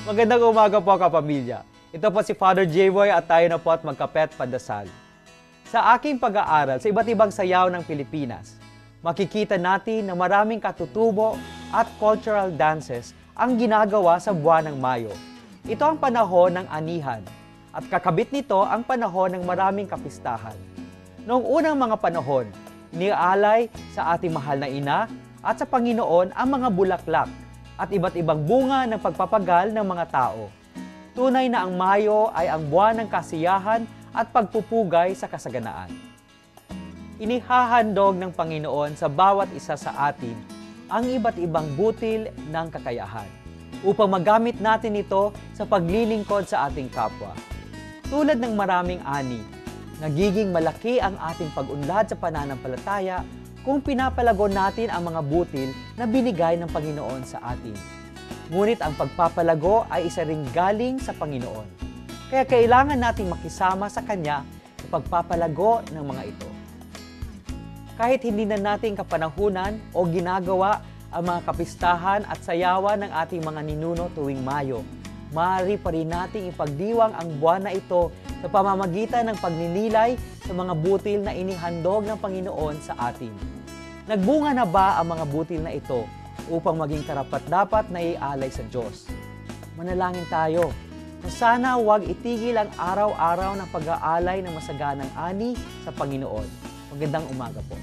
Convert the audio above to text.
Magandang umaga po kapamilya. Ito po si Father J-Boy at tayo na po at magkapet pandasal. Sa aking pag-aaral sa iba't ibang sayaw ng Pilipinas, makikita natin na maraming katutubo at cultural dances ang ginagawa sa buwan ng Mayo. Ito ang panahon ng anihan at kakabit nito ang panahon ng maraming kapistahan. Noong unang mga panahon, iniaalay sa ating mahal na ina at sa Panginoon ang mga bulaklak at iba't ibang bunga ng pagpapagal ng mga tao. Tunay na ang Mayo ay ang buwan ng kasiyahan at pagpupugay sa kasaganaan. Inihahandog ng Panginoon sa bawat isa sa atin ang iba't ibang butil ng kakayahan upang magamit natin ito sa paglilingkod sa ating kapwa. Tulad ng maraming ani, nagiging malaki ang ating pag-unlad sa pananampalataya kung pinapalago natin ang mga butil na binigay ng Panginoon sa atin. Ngunit ang pagpapalago ay isa ring galing sa Panginoon. Kaya kailangan nating makisama sa Kanya sa pagpapalago ng mga ito. Kahit hindi na natin kapanahunan o ginagawa ang mga kapistahan at sayawan ng ating mga ninuno tuwing Mayo, maaari pa rin nating ipagdiwang ang buwan na ito sa pamamagitan ng pagninilay sa mga butil na inihandog ng Panginoon sa atin. Nagbunga na ba ang mga butil na ito upang maging karapat-dapat na ialay sa Diyos? Manalangin tayo na sana huwag itigil ang araw-araw ng pag-aalay ng masaganang ani sa Panginoon. Magandang umaga po.